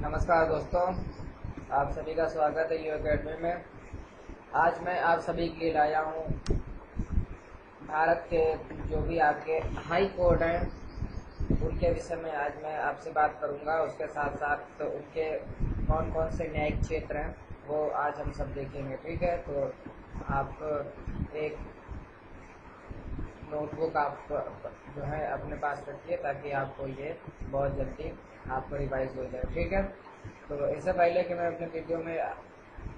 नमस्कार दोस्तों, आप सभी का स्वागत है यू अकेडमी में। आज मैं आप सभी के लिए लाया हूँ भारत के जो भी आपके हाई कोर्ट हैं उनके विषय में। आज मैं आपसे बात करूँगा। उसके साथ साथ तो उनके कौन कौन से न्यायिक क्षेत्र हैं वो आज हम सब देखेंगे। ठीक है, तो आप एक नोटबुक आप जो है अपने पास रखिए ताकि आपको ये बहुत जल्दी आपको रिवाइज हो जाए। ठीक है, तो इससे पहले कि मैं अपने वीडियो में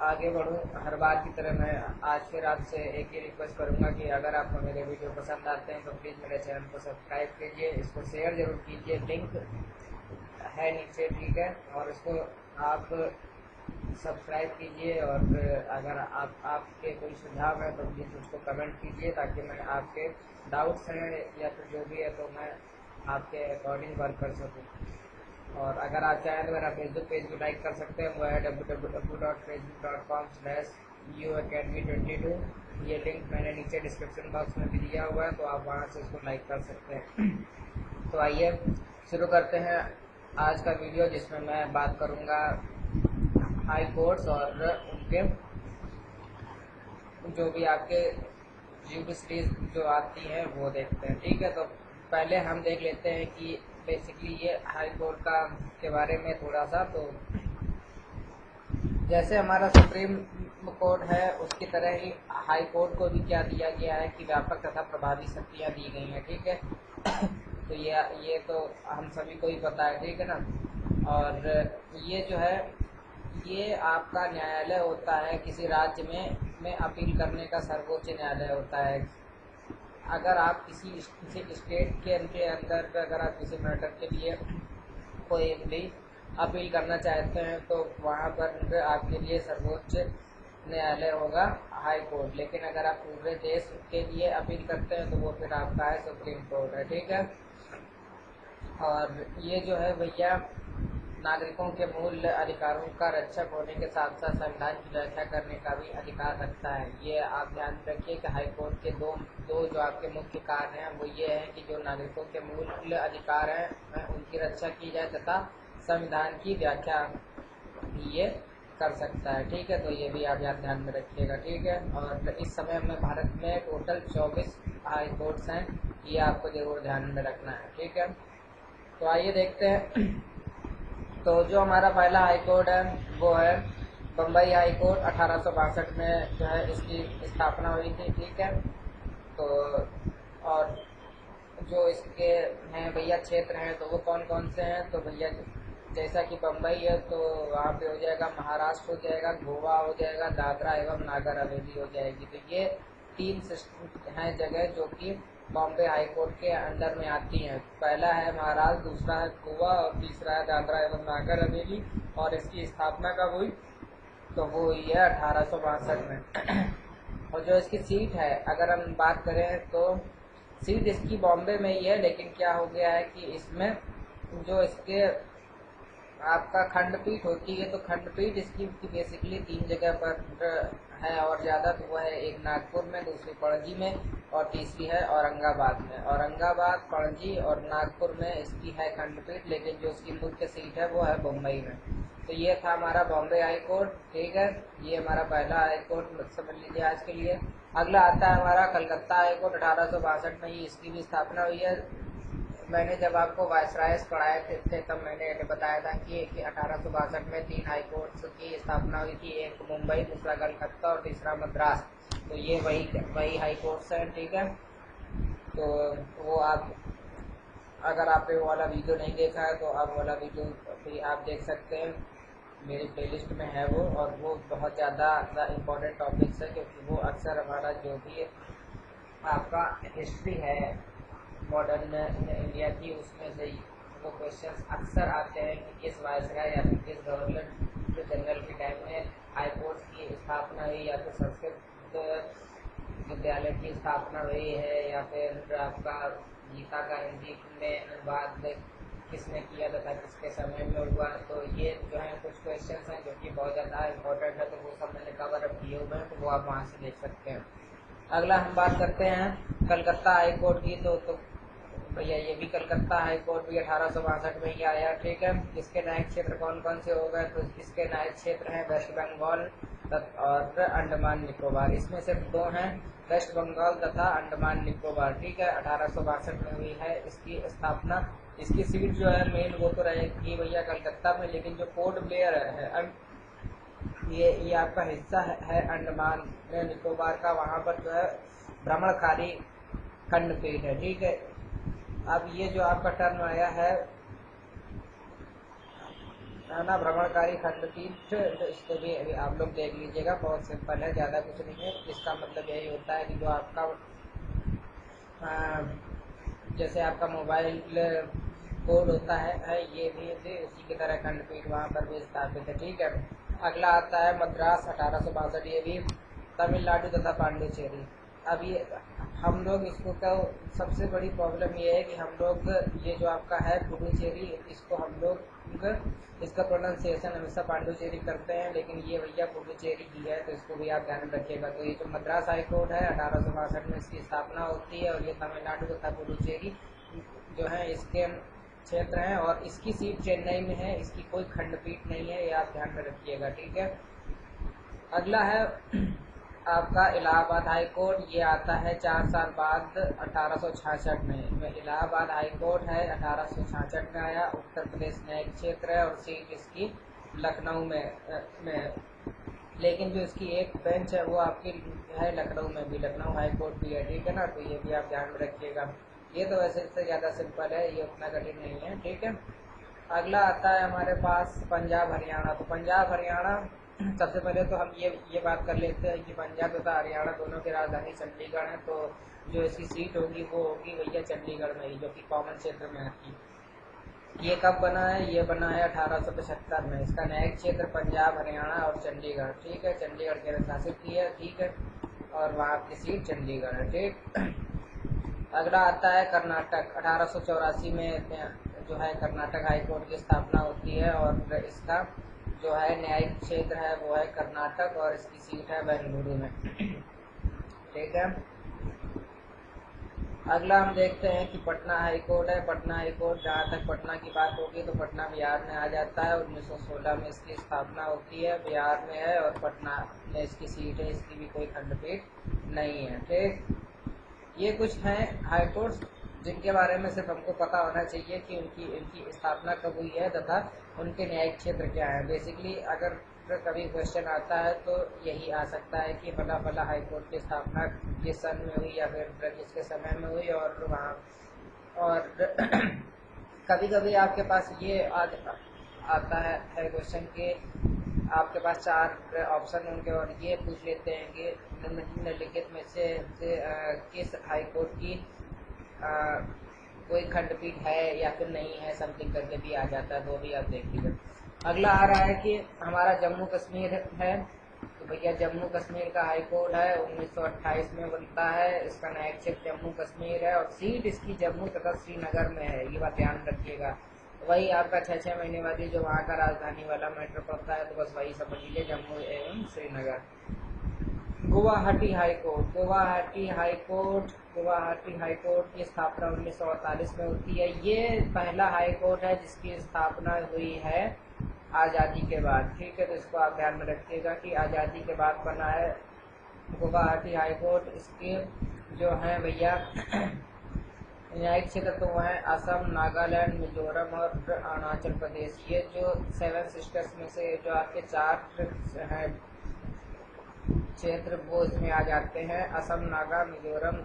आगे बढ़ूं, हर बार की तरह मैं आज फिर आपसे एक ही रिक्वेस्ट करूंगा कि अगर आपको मेरे वीडियो पसंद आते हैं तो प्लीज़ मेरे चैनल को सब्सक्राइब कीजिए, इसको शेयर ज़रूर कीजिए, लिंक है नीचे। ठीक है, और इसको आप सब्सक्राइब कीजिए। और अगर आपके कोई सुझाव है तो प्लीज़ उसको कमेंट कीजिए ताकि मैं आपके डाउट्स हैं या फिर जो भी है तो मैं आपके अकॉर्डिंग वर्क कर सकूँ। और अगर आप चाहें तो मेरा फेसबुक पेज भी लाइक कर सकते हैं, वो है www.facebook.com/uacademy22। ये लिंक मैंने नीचे डिस्क्रिप्शन बॉक्स में भी दिया हुआ है, तो आप वहाँ से इसको लाइक कर सकते हैं। तो आइए शुरू करते हैं आज का वीडियो, जिसमें मैं बात करूँगा हाई कोर्ट्स और उनके जो भी आपके जुडिशरीज जो आती हैं वो देखते हैं। ठीक है, तो पहले हम देख लेते हैं कि बेसिकली ये हाई कोर्ट का के बारे में थोड़ा सा। तो जैसे हमारा सुप्रीम कोर्ट है उसकी तरह ही हाई कोर्ट को भी क्या दिया गया है कि व्यापक तथा प्रभावी शक्तियाँ दी गई हैं। ठीक है, तो ये तो हम सभी को ही पता है। ठीक है ना। और ये जो है ये आपका न्यायालय होता है किसी राज्य में अपील करने का सर्वोच्च न्यायालय होता है। अगर आप किसी स्टेट के अंदर अगर आप किसी मैटर के लिए कोई भी अपील करना चाहते हैं तो वहाँ पर आपके लिए सर्वोच्च न्यायालय होगा हाई कोर्ट। लेकिन अगर आप पूरे देश के लिए अपील करते हैं तो वो फिर आपका है सुप्रीम कोर्ट है। ठीक है, और ये जो है भैया नागरिकों के मूल अधिकारों का रक्षक होने के साथ साथ संविधान की व्याख्या करने का भी अधिकार रखता है। ये आप ध्यान रखिए कि हाई कोर्ट के दो जो आपके मुख्य कार्य हैं वो ये है कि जो नागरिकों के मूल अधिकार हैं उनकी रक्षा की जाए तथा संविधान की व्याख्या भी ये कर सकता है। ठीक है, तो ये भी आप यहाँ ध्यान में रखिएगा। ठीक है, और इस समय में भारत में टोटल 24 हाई कोर्ट्स हैं, ये आपको जरूर ध्यान में रखना है। ठीक है, तो आइए देखते हैं। तो जो हमारा पहला हाई कोर्ट है वो है बम्बई हाई कोर्ट। 1862 में जो है इसकी स्थापना हुई थी। ठीक है, तो और जो इसके हैं भैया क्षेत्र हैं तो वो कौन कौन से हैं, तो भैया जैसा कि बम्बई है तो वहाँ पे हो जाएगा महाराष्ट्र, हो जाएगा गोवा, हो जाएगा दादरा एवं नागर हवेली हो जाएगी। तो ये तीन हैं जगह जो कि बॉम्बे हाई कोर्ट के अंडर में आती हैं। पहला है महाराष्ट्र, दूसरा है गोवा और तीसरा है दादरा एवं नागर हवेली। और इसकी स्थापना कब हुई, तो वो हुई है 1862 में। और जो इसकी सीट है अगर हम बात करें तो सीट इसकी बॉम्बे में ही है, लेकिन क्या हो गया है कि इसमें जो इसके आपका खंडपीठ होती है तो खंडपीठ इसकी बेसिकली 3 जगह पर है और ज़्यादा, तो वो है एक नागपुर में, दूसरी पणजी में और तीसरी है औरंगाबाद में। औरंगाबाद, पणजी और नागपुर में इसकी है खंडपीठ, लेकिन जो इसकी मुख्य सीट है वो है मुंबई में। तो ये था हमारा बॉम्बे हाई कोर्ट। ठीक है, ये हमारा पहला हाई कोर्ट समझ लीजिए आज के लिए। अगला आता है हमारा कलकत्ता हाई कोर्ट। 1862 में ही इसकी भी स्थापना हुई है। मैंने जब आपको वायसरायस पढ़ाए थे तब मैंने बताया था कि 1862 में 3 हाई कोर्ट्स की स्थापना हुई थी, एक मुंबई, दूसरा कलकत्ता और तीसरा मद्रास। तो ये वही हाई कोर्ट्स हैं। ठीक है, तो वो आप अगर आपने वो वाला वीडियो नहीं देखा है तो आप वाला वीडियो भी आप देख सकते हैं, मेरी प्लेलिस्ट में है वो। और वो बहुत ज़्यादा इम्पोर्टेंट टॉपिक्स है क्योंकि वो अक्सर हमारा जो भी आपका हिस्ट्री है मॉडर्न इंडिया की उसमें से वो क्वेश्चंस अक्सर आते हैं कि किस वायसराय या फिर किस गवर्नर जनरल के टाइम में हाई कोर्ट की स्थापना हुई, या फिर संस्कृत विद्यालय की स्थापना हुई है, या फिर आपका गीता का हिंदी में अनुवाद किसने किया तथा किसके समय में हुआ। तो ये जो है कुछ क्वेश्चंस हैं जो कि बहुत ज़्यादा इम्पोर्टेंट है, तो वो सब मैंने कवर अप किए हुए हैं, तो वो आप वहाँ से देख सकते हैं। अगला हम बात करते हैं कलकत्ता हाई कोर्ट की। तो भैया ये भी कलकत्ता हाई कोर्ट भी 1862 में ही आया, ठीक है। इसके न्यायिक क्षेत्र कौन कौन से हो गए, तो इसके न्यायिक क्षेत्र हैं वेस्ट बंगाल और अंडमान निकोबार। इसमें सिर्फ दो हैं, वेस्ट बंगाल तथा अंडमान निकोबार, ठीक है। 1862 में हुई है इसकी स्थापना। इसकी सीट जो है मेन वो तो रहेगी भैया कलकत्ता में, लेकिन जो पोर्ट ब्लेयर है ये आपका हिस्सा है अंडमान निकोबार का, वहाँ पर जो है भ्रमणकारी खंडपीठ है, ठीक है। अब ये जो आपका टर्म आया है ना, भ्रमणकारी खंडपीठ, तो इसको भी अभी आप लोग देख लीजिएगा, बहुत सिंपल है, ज़्यादा कुछ नहीं है। इसका मतलब यही होता है कि जो आपका जैसे आपका मोबाइल कोड होता है ये भी उसी की तरह खंडपीठ वहाँ पर भी स्थापित है, ठीक है। अगला आता है मद्रास 1862, ये भी तमिलनाडु तथा पांडिचेरी। अब ये हम लोग इसको क्या, सबसे बड़ी प्रॉब्लम ये है कि हम लोग ये जो आपका है पुडुचेरी, इसको हम लोग इसका प्रोनाउंसिएशन हमेशा पांडुचेरी करते हैं, लेकिन ये भैया पुडुचेरी की है, तो इसको भी आप ध्यान में रखिएगा। तो ये जो मद्रास हाई कोर्ट है 1862 में इसकी स्थापना होती है, और ये तमिलनाडु तथा पुडुचेरी जो है इसके क्षेत्र हैं, और इसकी सीट चेन्नई में है, इसकी कोई खंडपीठ नहीं है, ये आप ध्यान में रखिएगा, ठीक है। अगला है आपका इलाहाबाद हाई कोर्ट, ये आता है 4 साल बाद 1866 में। इलाहाबाद हाई कोर्ट है 1866 में आया, उत्तर प्रदेश न्यायिक क्षेत्र है, और सीट इसकी लखनऊ में लेकिन जो इसकी एक बेंच है वो आपकी है लखनऊ में भी, लखनऊ हाई कोर्ट भी है, ठीक है ना। तो ये भी आप ध्यान में रखिएगा। ये तो वैसे इससे ज़्यादा सिंपल है, ये उतना कठिन नहीं है, ठीक है। अगला आता है हमारे पास पंजाब हरियाणा। तो पंजाब हरियाणा सबसे पहले तो हम ये बात कर लेते हैं कि पंजाब तथा हरियाणा दोनों की राजधानी चंडीगढ़ है, तो जो इसकी सीट होगी वो होगी भैया चंडीगढ़ में ही, जो कि कॉमन क्षेत्र में आती है। ये कब बना है, ये बना है 1875 में। इसका न्यायिक क्षेत्र पंजाब हरियाणा और चंडीगढ़, ठीक है। चंडीगढ़ केंद्र शासित की है, ठीक है, और वहाँ की सीट चंडीगढ़ है, ठीक। अगला आता है कर्नाटक। 1884 में जो है कर्नाटक हाई कोर्ट की स्थापना होती है, और इसका जो है न्यायिक क्षेत्र है वो है कर्नाटक, और इसकी सीट है बेंगलुरु में, ठीक है। अगला हम देखते हैं कि पटना हाई कोर्ट है। पटना हाई कोर्ट, जहाँ तक पटना की बात होगी तो पटना बिहार में आ जाता है। 1916 में इसकी स्थापना होती है, बिहार में है, और पटना में इसकी सीट है, इसकी भी कोई खंडपीठ नहीं है, ठीक। ये कुछ हैं हाई कोर्ट्स जिनके बारे में सिर्फ हमको पता होना चाहिए कि इनकी स्थापना कब हुई है तथा उनके न्यायिक क्षेत्र क्या है। बेसिकली अगर कभी क्वेश्चन आता है तो यही आ सकता है कि फला फला हाई कोर्ट की स्थापना किस सन में हुई या फिर किसके समय में हुई, और वहाँ और कभी कभी आपके पास ये आता है क्वेश्चन के आपके पास 4 ऑप्शन होंगे, और ये पूछ लेते हैं कि निम्नलिखित में से किस हाई कोर्ट की कोई खंडपीठ है या फिर नहीं है, समथिंग करके भी आ जाता है, वो भी आप देख लीजिए। अगला आ रहा है कि हमारा जम्मू कश्मीर है। तो भैया जम्मू कश्मीर का हाई कोर्ट है, 1928 में बनता है। इसका न्यायिक क्षेत्र जम्मू कश्मीर है, और सीट इसकी जम्मू तथा श्रीनगर में है, ये बात ध्यान रखिएगा। वही आपका 6 महीने बाद ही जो वहाँ का राजधानी वाला मैटर पड़ता है, तो बस वही समझ लीजिए, जम्मू एवं Srinagar. Guwahati high court. Guwahati high court की स्थापना 1948 में होती है। ये पहला हाई कोर्ट है जिसकी स्थापना हुई है आज़ादी के बाद, ठीक है। तो इसको आप ध्यान में रखिएगा कि आज़ादी के बाद बना है गुवाहाटी हाई कोर्ट। इसके जो हैं भैया न्यायिक क्षेत्र तो वो है असम, नागालैंड, मिजोरम और अरुणाचल प्रदेश। ये जो 7 सिस्टर्स में से जो आपके 4 हैं क्षेत्र वो इसमें आ जाते हैं, असम, नागा, मिजोरम,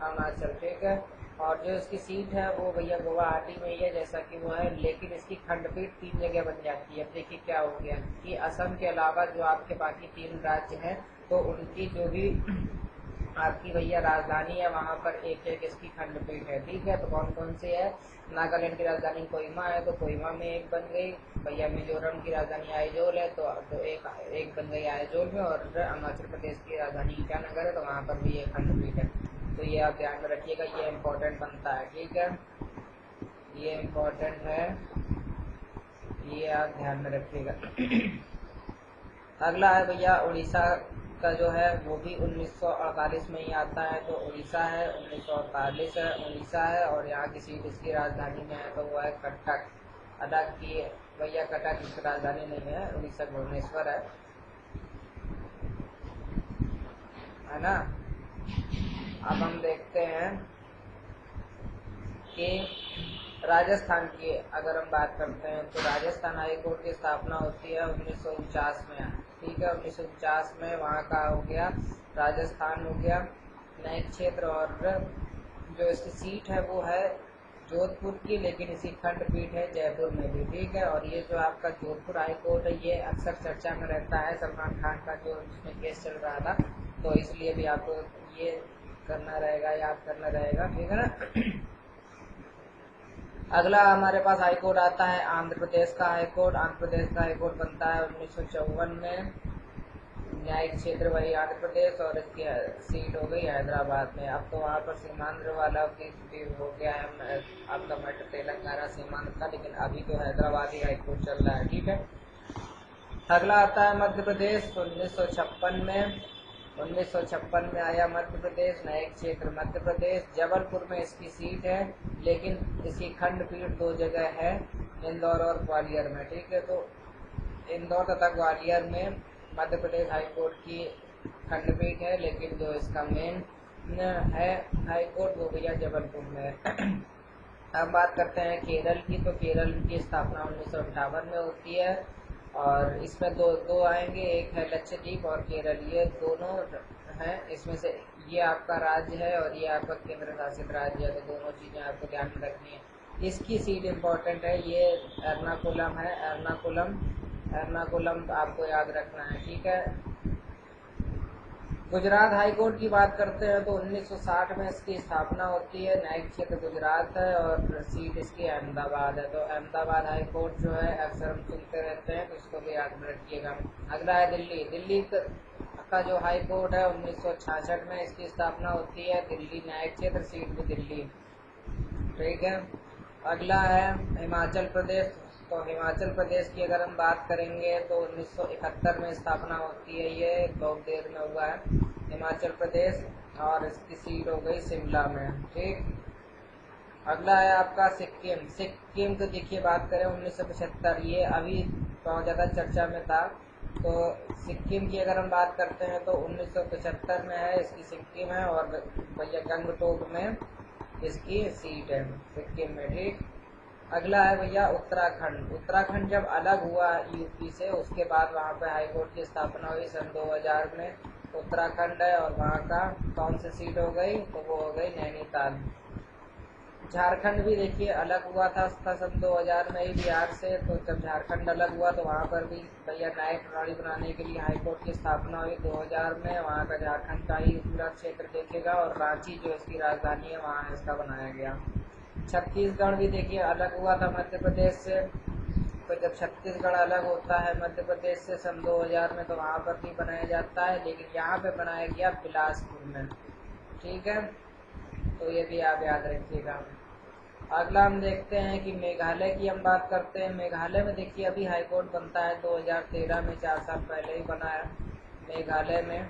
अरुणाचल, ठीक है। और जो इसकी सीट है वो भैया गुवाहाटी में ही है, जैसा कि वो है, लेकिन इसकी खंडपीठ 3 जगह बन जाती है। देखिए क्या हो गया कि असम के अलावा जो आपके बाकी 3 राज्य हैं तो उनकी जो भी आपकी भैया राजधानी है वहाँ पर एक एक इसकी खंडपीठ है, ठीक है। तो कौन कौन से है, नागालैंड की राजधानी कोहिमा है, तो कोहिमा में एक बन गई भैया। मिजोरम की राजधानी आइजोल है, तो एक बन गई आइजोल में। और अरुणाचल प्रदेश की राजधानी ईटानगर है, तो वहाँ पर भी एक खंडपीठ है। तो ये आप ध्यान में रखिएगा, ये इम्पोर्टेंट बनता है, ठीक है, ये इम्पोर्टेंट है, ये आप ध्यान में रखिएगा। अगला है भैया उड़ीसा का जो है वो भी 1948 में ही आता है, तो उड़ीसा है, 1948 है, उड़ीसा है, और यहाँ की सीट इसकी राजधानी में है तो वो है कटक। हालांकि भैया कटक इसकी राजधानी नहीं है, उड़ीसा भुवनेश्वर है ना। अब हम देखते हैं कि राजस्थान की अगर हम बात करते हैं तो राजस्थान हाई कोर्ट की स्थापना होती है 1949 में। ठीक है, 1949 में वहाँ का हो गया राजस्थान हो गया न्यायिक क्षेत्र, और जो इसकी सीट है वो है जोधपुर की, लेकिन इसकी खंडपीठ है जयपुर में भी। ठीक है, और ये जो आपका जोधपुर हाई कोर्ट है ये अक्सर चर्चा में रहता है, सलमान खान का जो इसमें केस चल रहा था, तो इसलिए भी आपको ये करना रहेगा, याद करना रहेगा। ठीक है ना। अगला हमारे पास हाई कोर्ट आता है आंध्र प्रदेश का हाई कोर्ट। आंध्र प्रदेश का हाई कोर्ट बनता है 1954 में। न्यायिक क्षेत्र वही आंध्र प्रदेश, और इसकी सीट हो गई हैदराबाद में। अब तो वहाँ पर सीमांध्र वाला केस भी हो गया है, आपका मैटर तेलंगाना सीमांध्र का, लेकिन अभी तो हैदराबाद ही हाई कोर्ट चल रहा है। ठीक है, अगला आता है मध्य प्रदेश 1956 में आया मध्य प्रदेश, न्यायिक क्षेत्र मध्य प्रदेश। जबलपुर में इसकी सीट है, लेकिन इसकी खंडपीठ दो जगह है, इंदौर और ग्वालियर में। ठीक है, तो इंदौर तथा ग्वालियर में मध्य प्रदेश हाई कोर्ट की खंडपीठ है, लेकिन जो इसका मेन है हाई कोर्ट वो भैया जबलपुर में। अब बात करते हैं केरल की, तो केरल की स्थापना 1958 में होती है, और इसमें दो आएंगे, एक है लक्षद्वीप और केरल, ये दोनों हैं। इसमें से ये आपका राज्य है और ये आपका केंद्र शासित राज्य है, तो दोनों चीज़ें आपको ध्यान में रखनी है। इसकी सीट इम्पोर्टेंट है, ये एर्नाकुलम है, एर्नाकुलम आपको याद रखना है। ठीक है, गुजरात हाई कोर्ट की बात करते हैं तो 1960 में इसकी स्थापना होती है, न्यायिक क्षेत्र गुजरात है, और सीट इसकी अहमदाबाद है। तो अहमदाबाद हाई कोर्ट जो है अक्सर हम सुनते रहते हैं, तो इसको भी याद रखिएगा। अगला है दिल्ली। दिल्ली का जो हाई कोर्ट है 1966 में इसकी स्थापना होती है, दिल्ली न्यायिक क्षेत्र, सीट भी दिल्ली। ठीक है, अगला है हिमाचल प्रदेश। तो हिमाचल प्रदेश की अगर हम बात करेंगे तो 1971 में स्थापना होती है, ये बहुत देर में हुआ है हिमाचल प्रदेश, और इसकी सीट हो गई शिमला में। ठीक, अगला है आपका सिक्किम। सिक्किम तो देखिए बात करें 1975, ये अभी बहुत ज़्यादा चर्चा में था। तो सिक्किम की अगर हम बात करते हैं तो 1975 में है इसकी सिक्किम है, और भैया गंगटोक में इसकी सीट है सिक्किम में। ठीक, अगला है भैया उत्तराखंड। उत्तराखंड जब अलग हुआ यूपी से, उसके बाद वहाँ पे हाई कोर्ट की स्थापना हुई सन 2000 में। उत्तराखंड है, और वहाँ का कौन सी सीट हो गई, तो वो हो गई नैनीताल। झारखंड भी देखिए अलग हुआ था सन 2000 में ही बिहार से, तो जब झारखंड अलग हुआ तो वहाँ पर भी भैया न्यायिक प्रणाली बनाने के लिए हाई कोर्ट की स्थापना हुई 2000 में। वहाँ का झारखंड का ही पूरा क्षेत्र देखेगा, और रांची जो इसकी राजधानी है वहाँ इसका बनाया गया। छत्तीसगढ़ भी देखिए अलग हुआ था मध्य प्रदेश से, तो जब छत्तीसगढ़ अलग होता है मध्य प्रदेश से सन 2000 में, तो वहाँ पर भी बनाया जाता है, लेकिन यहाँ पे बनाया गया बिलासपुर में। ठीक है, तो ये भी आप याद रखिएगा। अगला हम देखते हैं कि मेघालय की हम बात करते हैं। मेघालय में देखिए अभी हाई कोर्ट बनता है 2013 में, 4 साल पहले ही बना है मेघालय में।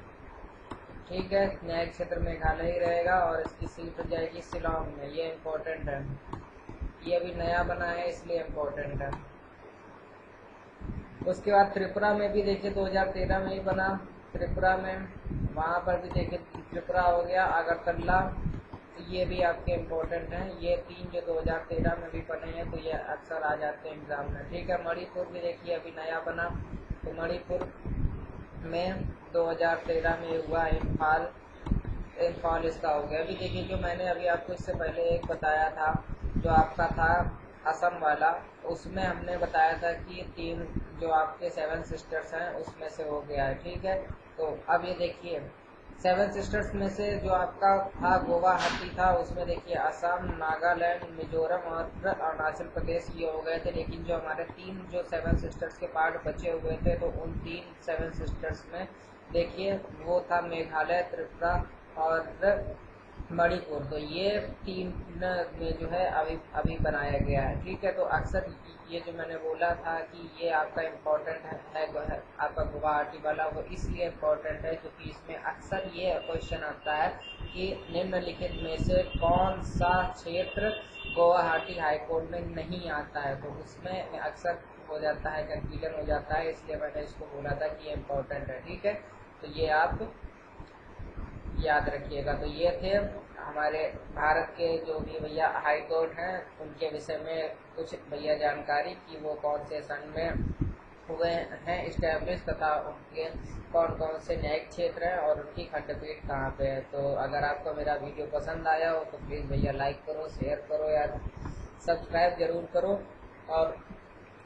ठीक है, न्यायिक क्षेत्र मेघालय ही रहेगा, और इसकी सीट हो जाएगी शिलोंग में, ये इम्पोर्टेंट है, ये अभी नया बना है इसलिए इम्पोर्टेंट है। उसके बाद त्रिपुरा में भी देखिए 2013 में ही बना, त्रिपुरा में वहाँ पर भी देखिए त्रिपुरा हो गया, अगरतला, ये भी आपके इम्पोर्टेंट हैं। ये तीन जो 2013 में भी बने हैं, तो ये अक्सर आ जाते हैं एग्ज़ाम में। ठीक है, मणिपुर भी देखिए अभी नया बना, तो मणिपुर में 2013 में हुआ। इम्फाल इसका हो गया। अभी देखिए जो मैंने अभी आपको इससे पहले एक बताया था, जो आपका था असम वाला, उसमें हमने बताया था कि 3 जो आपके 7 सिस्टर्स हैं उसमें से हो गया है। ठीक है, तो अब ये देखिए 7 सिस्टर्स में से जो आपका था गुवाहाटी था, उसमें देखिए असम, नागालैंड, मिजोरम और अरुणाचल प्रदेश ये हो गए थे, लेकिन जो हमारे 3 जो 7 सिस्टर्स के पार्ट बचे हुए थे, तो उन 3 7 सिस्टर्स में देखिए वो था मेघालय, त्रिपुरा और मणिपुर। तो ये 3 में जो है अभी अभी बनाया गया है। ठीक है, तो अक्सर ये जो मैंने बोला था कि ये आपका इम्पोर्टेंट है आपका गुवाहाटी वाला, वो इसलिए इम्पोर्टेंट है क्योंकि इसमें अक्सर ये क्वेश्चन आता है कि निम्नलिखित में से कौन सा क्षेत्र गुवाहाटी हाई कोर्ट में नहीं आता है। तो उसमें अक्सर हो जाता है, कंफ्यूजन हो जाता है, इसलिए मैंने इसको बोला था कि ये इम्पोर्टेंट है। ठीक है, तो ये आप याद रखिएगा। तो ये थे हमारे भारत के जो भी भैया हाई कोर्ट हैं उनके विषय में कुछ भैया जानकारी कि वो कौन से सन में हुए हैं इस्टेब्लिश, तथा उनके कौन कौन से न्यायिक क्षेत्र हैं और उनकी खंडपीठ कहाँ पे है। तो अगर आपको मेरा वीडियो पसंद आया हो तो प्लीज़ भैया लाइक करो, शेयर करो यार, सब्सक्राइब ज़रूर करो। और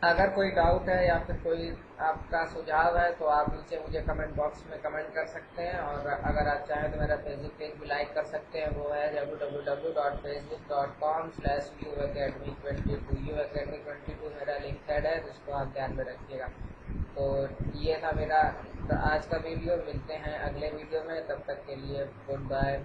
अगर कोई डाउट है या फिर कोई आपका सुझाव है तो आप नीचे मुझे कमेंट बॉक्स में कमेंट कर सकते हैं। और अगर आप चाहें तो मेरा फेसबुक पेज भी लाइक कर सकते हैं, वो है www.facebook.com/uacademy22। uacademy22 मेरा लिंक हेड है, जिसको आप ध्यान में रखिएगा। तो ये था मेरा आज का वीडियो। मिलते हैं अगले वीडियो में, तब तक के लिए गुड बाय।